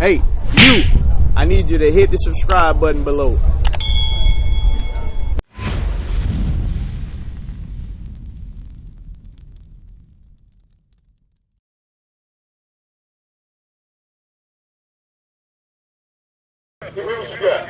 Hey, you! I need you to hit the subscribe button below. What you got?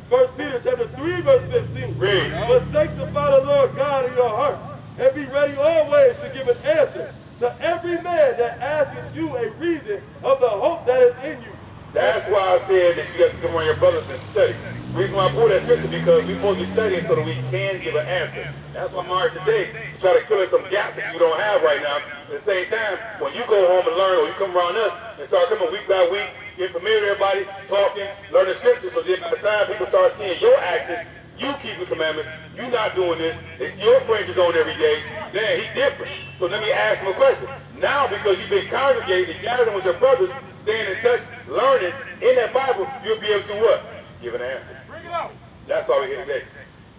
1 Peter chapter 3, verse 15. Read. But sanctify the Lord God in your hearts, and be ready always to give an answer to every man that asketh you a reason of the hope that is in you. That's why I said that you got to come around your brothers and study. The reason why I pulled that scripture because we're supposed to be studying so that we can give an answer. That's why I'm here today to try to fill in some gaps that you don't have right now. At the same time, when you go home and learn, or you come around us and start coming week by week, get familiar with everybody, talking, learning scripture, so then by the time people start seeing your actions, you keep the commandments, you not doing this, it's your fringes on every day, then he different. So let me ask him a question. Now, because you've been congregating, gathering with your brothers, staying in touch, learning in that Bible, you'll be able to what? Give an answer. Bring it out. That's why we're here today.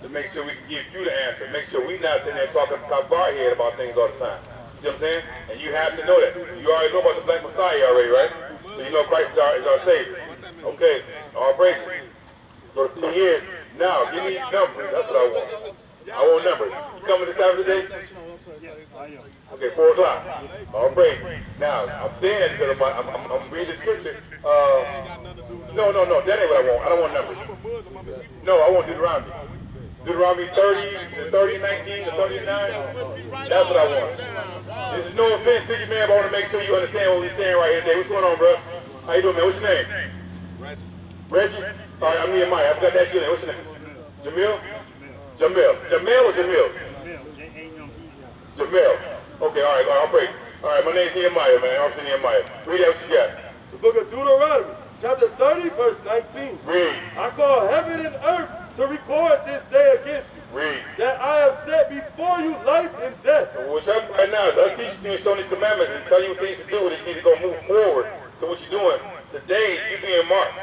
To make sure we can give you the answer. Make sure we're not sitting there talking top of our head about things all the time. You see what I'm saying? And you have to know that. You already know about the Black Messiah already, right? So you know Christ is our Savior. Okay, all praises. So the thing is, now, give me numbers. That's what I want. I want numbers. You coming this Saturday? Okay, 4 o'clock. All praise. Now, I'm saying because I'm reading the scripture. No, that ain't what I want. I don't want numbers. No, I want Deuteronomy. Deuteronomy 30, the 30, 19, the 39. That's what I want. This is no offense to you, man, but I want to make sure you understand what we're saying right here today. What's going on, bro? How you doing, man? What's your name? Reggie? All right, I'm Nehemiah. I forgot to ask you your name. What's your name? Jamil? Jamil or Jamil? Jamil. Okay, all right, I'll pray. All right, my name's Nehemiah, man. Officer Nehemiah. Read out what you got. The book of Deuteronomy, chapter 30, verse 19. Read. I call heaven and earth to record this day against you. Read. That I have set before you life and death. So what's happening right now is us teaching you some of these commandments and telling you what things to do, and you need to go move forward. So what you're doing, today you're being marked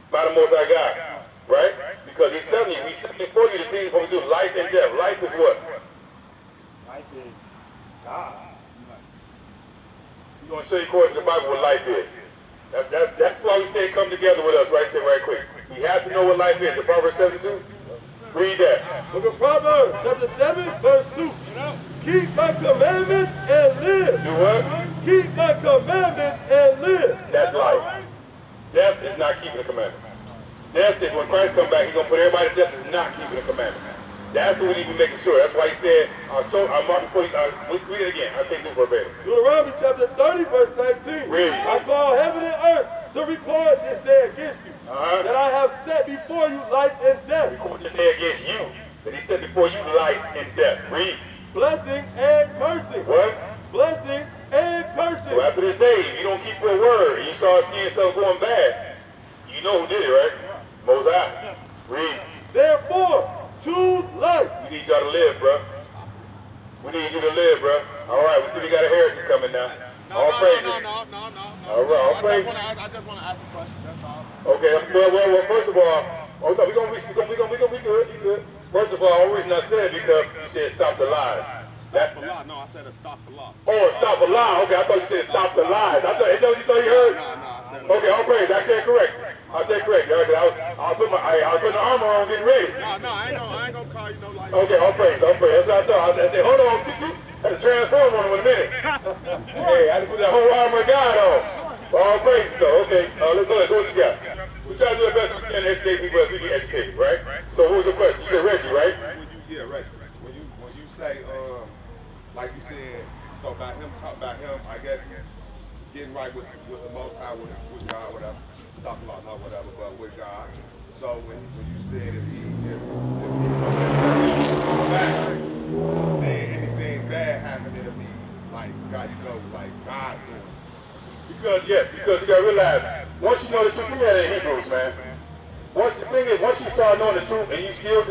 by the Most High God, right? Because he's telling you, he's setting before you the things what we do, life and death. Life is what? Life is God. He's going to show you according to the Bible what life is. That's why we say come together with us right there, right quick. We have to know what life is. The Proverbs 7:2. Read that. Book of Proverbs, chapter 7, verse 2. Keep my commandments and live. Do what? Keep my commandments and live. That's life. Death is not keeping the commandments. Death is when Christ comes back, he's going to put everybody to death is not keeping the commandments. That's what we need to be making sure. That's why he said, I'll mark before you, read it again. I think this verbatim. Deuteronomy chapter 30, verse 19. Read. I call heaven and earth to record this day against you. That I have set before you life and death. Record this day against you. That he said before you life and death. Read. Blessing and cursing. What? Blessing and cursing. So after this day, if you don't keep your word and you start seeing stuff going bad, you know who did it, right? Mosiah. Read. Therefore, choose life. We need y'all to live, bro. We need you to live, bro. All right, we see we got a heretic coming now. All praises. No. All right, all praises. I just want to ask a question. That's all. Okay, well, first of all, we good, you good. First of all, the reason I said it because you said stop the lies. Stop the lie. No, I said a stop the lie. Oh, stop the lie. Okay, I thought you said stop the lies. I thought, is that what you thought you heard? No, I said Okay, all praise. I said correct. I said correct. I was putting the armor on, getting ready. No, I ain't gonna call you no lie. Okay, all praise. That's what I thought. I said, hold on, I had to transform on him in a minute. Hey, I had to put that whole armor of God on. All praise, though. Okay, let's go ahead. What you got? We try to do the best we can to educate people as we get educated, right? So what was the question? You said Reggie, right? Right. When you say, like you said, so about him, I guess, getting right with the Most High, with God, whatever, stop the law, not whatever, but with God. So when you said if he come back, then anything bad happened, it'll be like God, like God doing it. Because you gotta realize, once you know the truth, you know that in Hebrews, man. Once you start knowing the truth and you still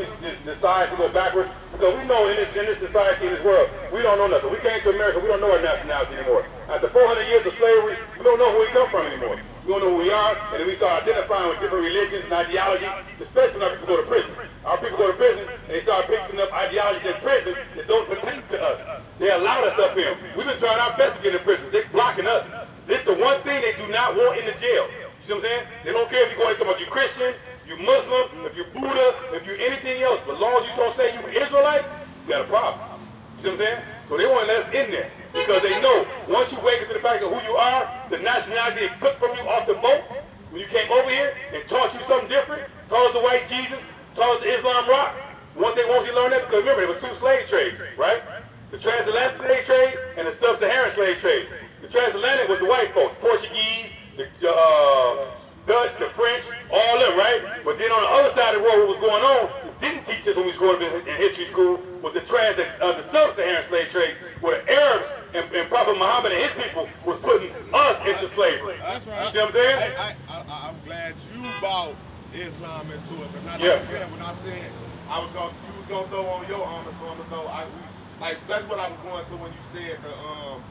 decide to go backwards, because we know in this society, in this world, we don't know nothing. We came to America, we don't know our nationality anymore. After 400 years of slavery, we don't know where we come from anymore. We don't know who we are, and then we start identifying with different religions and ideologies, especially when our people go to prison. Our people go to prison, and they start picking up ideologies in prison that don't pertain to us. They allowed us up in. We've been trying our best to get in prison. They're blocking us. This is the one thing they do not want in the jails. You see what I'm saying? They don't care if you're going to talk about you Christian, you Muslim, if you're Buddha, if you're anything else. But as long as you don't say you're Israelite, you got a problem. You see what I'm saying? So they want to let us in there because they know once you wake up to the fact of who you are, the nationality they took from you off the boat, when you came over here and taught you something different, taught us the white Jesus, taught us the Islam rock. Once you learn that, because remember, there were 2 slave trades, right? The transatlantic slave trade and the sub-Saharan slave trade. The transatlantic was the white folks, Portuguese, the Dutch, the French, all of them, right? But then on the other side of the road, what was going on, it didn't teach us when we was growing up in history school, was the sub-Saharan slave trade, where the Arabs and Prophet Muhammad and his people was putting us into slavery. That's right. You see what I'm saying? I'm glad you brought Islam into it, but not Yeah. like I said, when I said you was gonna throw on your armor, so I'm gonna throw. Like that's what I was going to when you said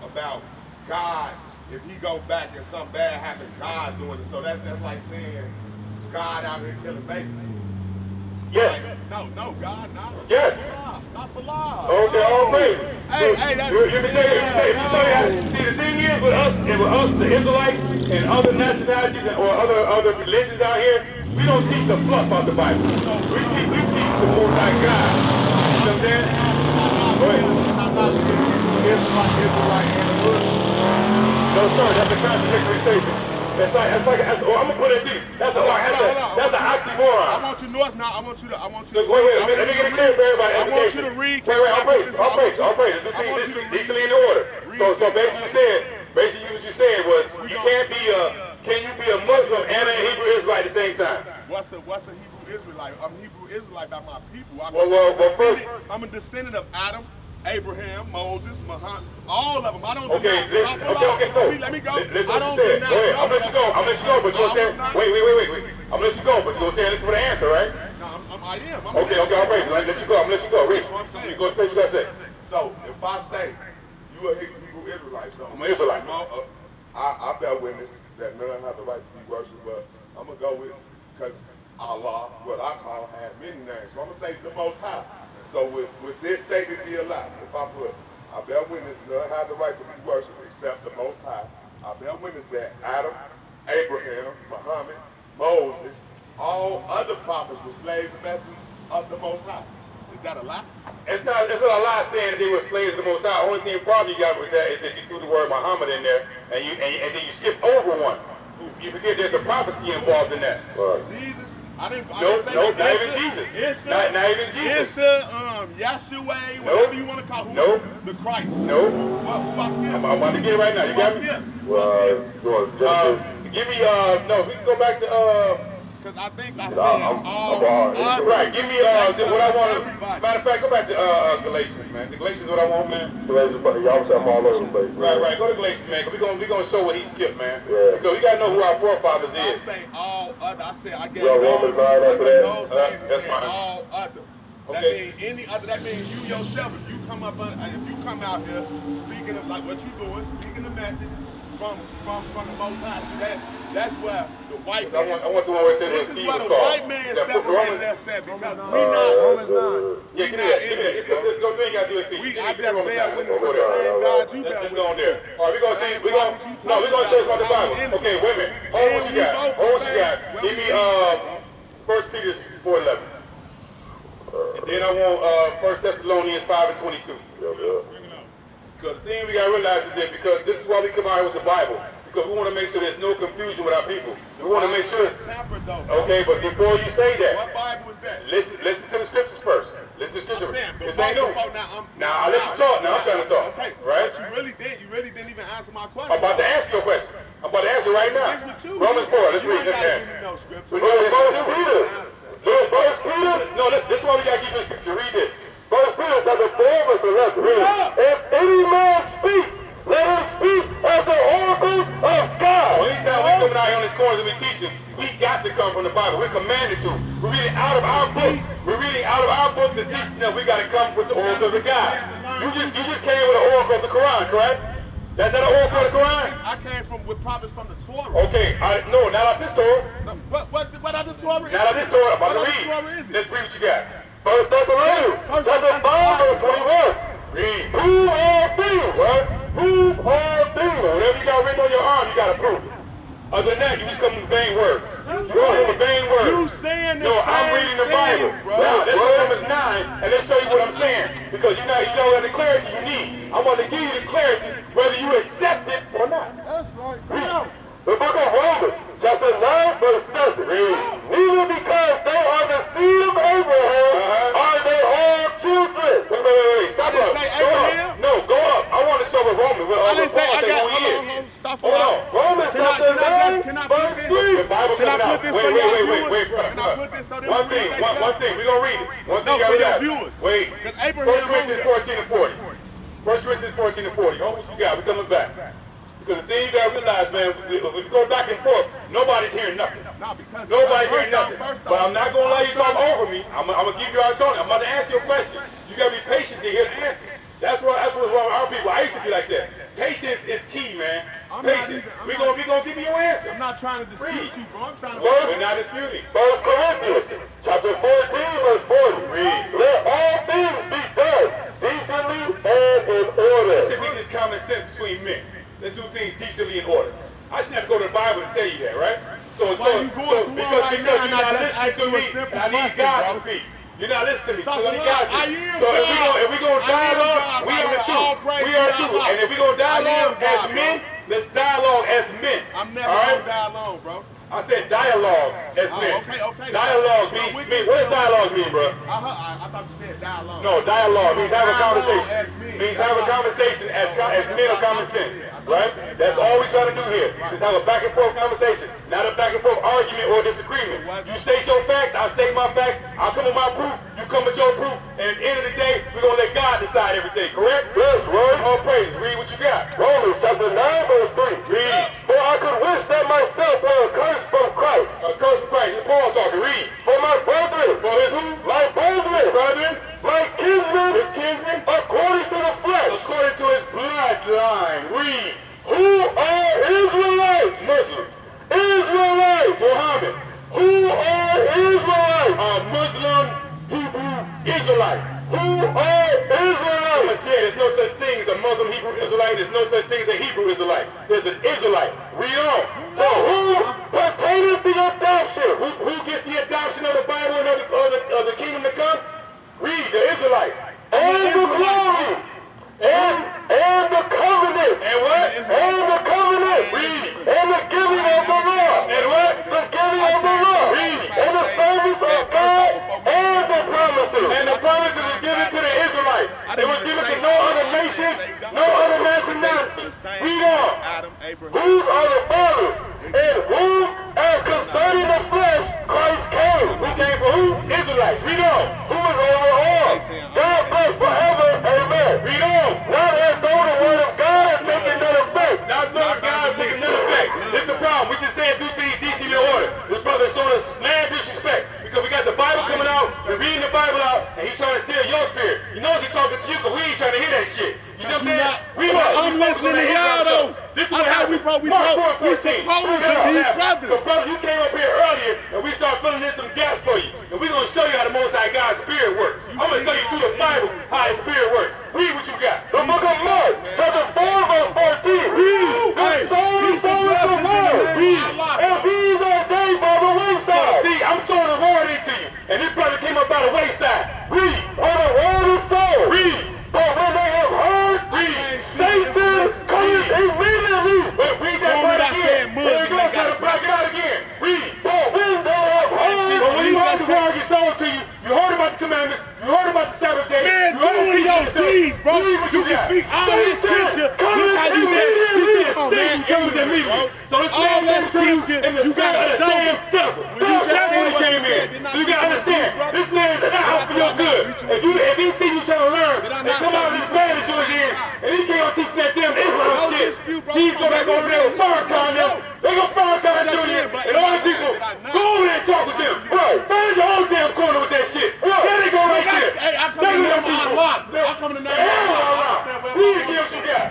about God. If he go back and something bad happens, God doing it. So that's like saying God out here killing babies. Yes. Like, no, God, not. Yes. Stop for lies. Okay, all praise. Hey, that's. Let me tell you, see, the thing is with us, the Israelites and other nationalities or other religions out here, we don't teach the fluff out the Bible. We teach the Most High God. You know what I'm saying? Go ahead. Israelite and the hood. No, sir, that's a contradictory statement. I'm gonna put it to you. That's an oxymoron. I want you to know it's not. I want you to. So wait, let me get it clear for everybody. I want you to read. I'll praise. This is decently in the order. So basically what you said was you can't be can you be a Muslim and a Hebrew Israelite at the same time? What's a Hebrew Israelite? I'm Hebrew Israelite by my people. I'm a descendant of Adam, Abraham, Moses, Muhammad, all of them. I don't. Okay, no. Let me go. Listen I what don't you said. do Go ahead. I'm gonna let you go, but you're gonna say, wait. I'm gonna let you go, but you're gonna say listen for the answer, right? No, I am. Okay, I'll break. Let you go. I'm gonna let you go. Read. That's what I'm saying. You gonna say what you gotta say. So if I say you a Hebrew Israelite, so I'm an Israelite. I bear witness that none have the right to be worshipped, but I'm gonna go with because Allah, what I call, has many names. So I'm gonna say the Most High. So with this statement be a lie. If I put, I bear witness none have the right to be worshipped except the Most High. I bear witness that Adam, Abraham, Muhammad, Moses, all other prophets were slaves and messengers of the Most High. Is that a lie? It's not a lie saying that they were slaves of the Most High. Only thing problem you got with that is that you threw the word Muhammad in there and then you skipped over one. You forget there's a prophecy involved in that. Jesus. I didn't say not even Jesus. Not even Jesus. Yahshua, whatever you want to call him. The Christ. No. Who I skip? I'm about to get it right now. You got me? Give me, no, we can go back to, because I think I said all right, give me what I want to. Matter of fact, go back to Galatians, man. The Galatians what I want, man. Galatians, y'all say I'm all over the place. Right. Go to Galatians, man. Cause we gonna show what he skipped, man. Yeah. Because we gotta know who our forefathers I is. say all other. I said I gave Romans 9 after that. those names and That's said fine. all other. That Okay. means any other. That means you yourself. If you come out here speaking of like what you doing, speaking the message from the Most High. See that's where the white man. I want the one where it says This when is Steve where was the called. white man separated themselves because we not. Romans 9. Yeah, give me that. Go do you gotta do it for you. I just bear witness to the same God you bear Let's go on witness there. All right, we're gonna see. We're gonna say about the Bible. Okay, wait a minute. Hold what you got. Give me 1 Peter 4:11. And then I want 1 Thessalonians 5:22. Because the thing we gotta realize is that because this is why we come out here with the Bible. Because we want to make sure there's no confusion with our people. We want to make sure. Okay, but before you say that, what Bible is that? listen to the scriptures first. Listen to the scriptures. This ain't new. Now I let you talk. Now I'm trying to talk. Okay, right? But you really didn't even answer my question. I'm about to answer your question. I'm about to answer right now. Romans 4. Let's read. Let's answer. We go to 1 Peter. Look, 1 Peter. No, this is why we gotta give this scripture. Read this. 1 Peter chapter 4 verse 11. If any man speak, let him speak as the oracles of God. Anytime we coming out here on these corners and we teaching, we got to come from the Bible. We're commanded to. We're reading out of our book. We're reading out of our book the teaching that we got to come with the oracles of God. You just came with the oracle of the Quran, correct? That's not an oracle of the Quran? I came with prophets from the Torah. Okay, no, not out this Torah. What other Torah is? Not out this Torah. I'm about to What other read. Torah is it? Let's read what you got. 1 Thessalonians chapter 5 verse 21. Read. Prove all things. What? Prove all things. Whatever you got written on your arm, you got to prove it. Other than that, you just come with vain words. You come with vain words. You saying the No, I'm same reading the thing, Bible. bro. Now, let's go to Romans 9 and let's show you what I'm saying. Because you know the clarity you need. I'm going to give you the clarity whether you accept it or not. That's right. The book of Romans, chapter 9, verse 7. Neither because they are the seed of Abraham are they all children. Wait. Stop I didn't up. say Go Abraham. up. No, go up. I want to show what Romans. I didn't say I got. Hold Hold on. Stop for Hold on. Romans chapter 9, verse 3. The Bible Can I coming put out. this Wait, for y'all wait, viewers? bro. Can I put this so they One can thing, read one thing. We're going to read it. One thing No, I for your got. viewers. Wait. 'Cause 1 Abraham Corinthians 14 and 40. 1 Corinthians 14 and 40. Hold what you got. We're coming back. Because the thing you got to realize, man, if we go back and forth, nobody's hearing nothing. No, because Nobody's hearing nothing. first But off, I'm not going to let you talk over me. I'm going to give you our tone. I'm about to answer your question. You got to be patient to hear the answer. That's what's wrong with our people. I used to be like that. Patience is key, man. Patience. We're going to give you your answer. I'm not trying to dispute Read. you, bro. I'm trying to. We're not disputing. 1 Corinthians, chapter 14, verse 40. Let all things be done decently and in order. Should be just common sense between men. Let's do things decently in order. I shouldn't have to go to the Bible to tell you that, right? Why you going through all because right you're now and not not just listening ask to you a me, simple and I need question, God bro? to speak. You're not listening to me. Stop So I need lying. God to I speak. am So if God. we gonna I am dialogue, God. we I are will two. all praise We are God. two. And if we gonna dialogue I am as God, men, let's dialogue as men. I'm never all right? gonna die alone, bro. I said dialogue as men. Okay. Dialogue So means we men. can- What does dialogue mean, bro? I thought you said die alone. No, dialogue means have a Dialogue conversation. as men. Means have a conversation as men of common sense. Right? That's all we're trying to do here. Is have a back and forth conversation, not a back and forth argument or disagreement. You state your facts, I state my facts, I'll come with my proof, you come with your proof, and at the end of the day, we're going to let God decide everything, correct? Yes, Roy. All praise. Read what you got. Romans chapter 9, verse 3. Read. For I could wish that myself were accursed from Christ. A curse of Christ. It's Paul talking. Read. For my brethren, For his who? my brethren, Brethren. my kinsmen, His kinsmen. according to the flesh, According to his bloodline. Read. who are Israelites, Muslim. Israelites, Muhammad. who are Israelites, Muslim. Hebrew. Israelite. who are I'm Israelites. saying there's no such thing as a Muslim Hebrew Israelite. There's no such thing as a Hebrew Israelite. There's an Israelite. Read on. To whom pertaineth the adoption, Who gets the adoption of the Bible and of the kingdom to come? Read the Israelites. and the glory, and the covenant, And what? and the covenant, Read. and the giving of the law, And what? the giving of the law, and the service of God, and the promises. And the promise was given to the Israelites. It was given to no other nation, no other nationality. Read on. Adam, Abraham. Whose are the fathers, and whom, as concerning the flesh, Christ came. Who came for who? Israelites. Read on. Who is over all. God bless forever. Amen. Read on. Not as though the word of God had taken none effect. Not Lord God taking none effect. This is the problem. We just saying do things decently in order. This brother is showing us mad disrespect because we got the Bible coming out, we're reading the Bible out, and he's trying to steal your spirit. He knows he's talking to you because we ain't trying to hear that shit. You see what I'm saying? I'm listening to y'all though. This is That's what how we happened. we Mark supposed 4:14. to be brothers. So brother, you came up here earlier and we started filling in some gaps for you. And we're going to show you how the Most High God's spirit works. I'm going to show you through the Bible how his spirit works. Read what you got. The book of Mark, chapter 4, verse 14. The soul is the word. And these are they by the wayside. See, I'm showing the word into you. And this brother came up by the wayside. Read. Where the word is sown. Read. But when they have heard, Satan cometh immediately. Read that Soon part as I said again. Muslim, There you go. they Try to got break it out again. Read. But when they have heard, But when you heard the word get sold to you, you heard about the commandments, you heard about the Sabbath day, Man, you heard ruin your please, bro. Read what You got. can speak all this scripture. Look how you said Satan comes immediately. So this All man that comes to you scripture, in the you spirit gotta of the show damn me. devil. When you That's just when he said what came you in. said, did not So you gotta you understand, brother? this man is not out for your good. If he see you trying to learn Did I and not come out show of you? this bad as you again, and he can't teach that damn Israel No shit, dispute, bro. he's going back over there with Farrakhan them. They gonna Farrakhan Jr. but and all the people. did I not? Go over there and talk with them. Right. Find your own damn corner with that shit. There they go right there. Hey, I come Tell to them them people. a lot. I come to them a lot. Read what you got.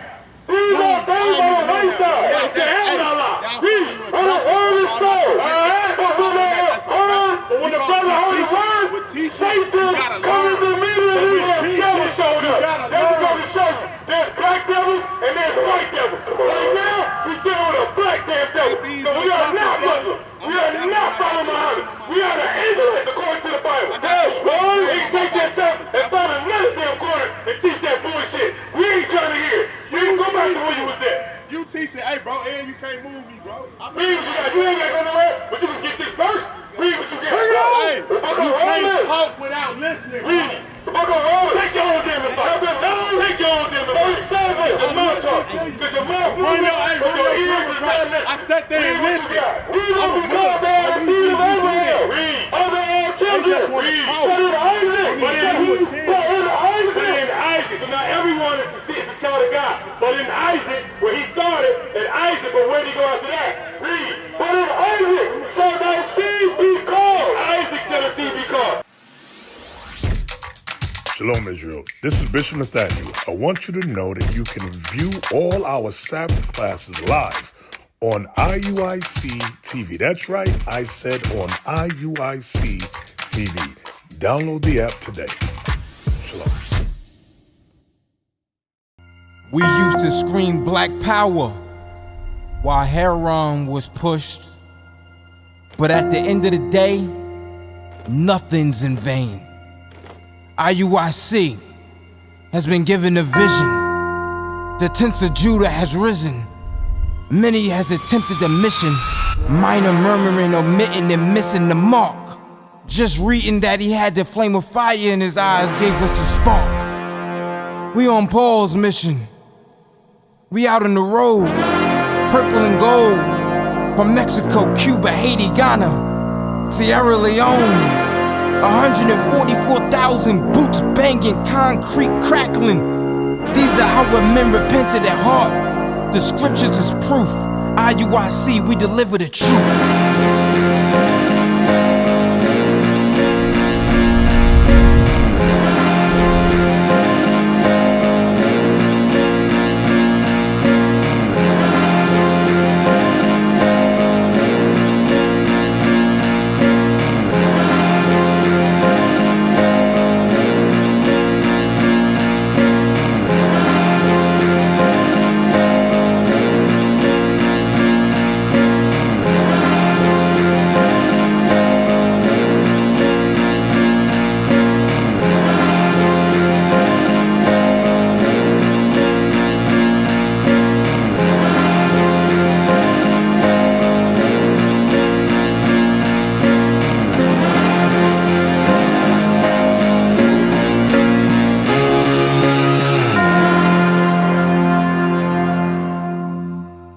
these are they by the wayside. What the hell, Allah? Read. When the word is sown, but when they have heard, But when the brother heard the word, Satan cometh immediately. the devil showed up. That's going to show you. There's black devils and there's white devils. Right now, we dealing with a black damn devil. brother. these So we are not brother. Muslims. We are not following Muhammad. We are the Israelites according to the Bible. That's right. They can take that stuff and find another damn corner and teach that bullshit. We ain't trying to hear it. You ain't go back to where you was at. You teaching, hey bro, and you can't move me, bro. Read what you got. You ain't got to go nowhere, but you can get this verse. Read what you got. Hey, The book of you can't Romans. talk without listening. Read it. The book of Romans. Take your own damn advice. Take your own damn advice. Your mouth talk. Because your mouth moving, but your ears is not listening. I sat there and listened. Read what we call there the seed of Abraham. Read. Other children. Read. But in Isaac. But in Isaac. So not everyone is the child of God. But in Isaac, where he started, in Isaac, but where did he go after that? Read. But in Isaac shall thy seed be called. Isaac shall the seed be called. Shalom, Israel. This is Bishop Nathaniel. I want you to know that you can view all our Sabbath classes live on IUIC TV. That's right, I said on IUIC TV. Download the app today. Shalom. We used to scream Black Power while Heron was pushed. But at the end of the day, nothing's in vain. IUIC has been given a vision. The tents of Judah has risen. Many has attempted the mission, minor murmuring, omitting, and missing the mark. Just reading that he had the flame of fire in his eyes gave us the spark. We on Paul's mission. We out on the road, purple and gold, from Mexico, Cuba, Haiti, Ghana, Sierra Leone. 144,000 boots banging, concrete crackling. These are how men repented at heart. The scriptures is proof. IUIC, we deliver the truth.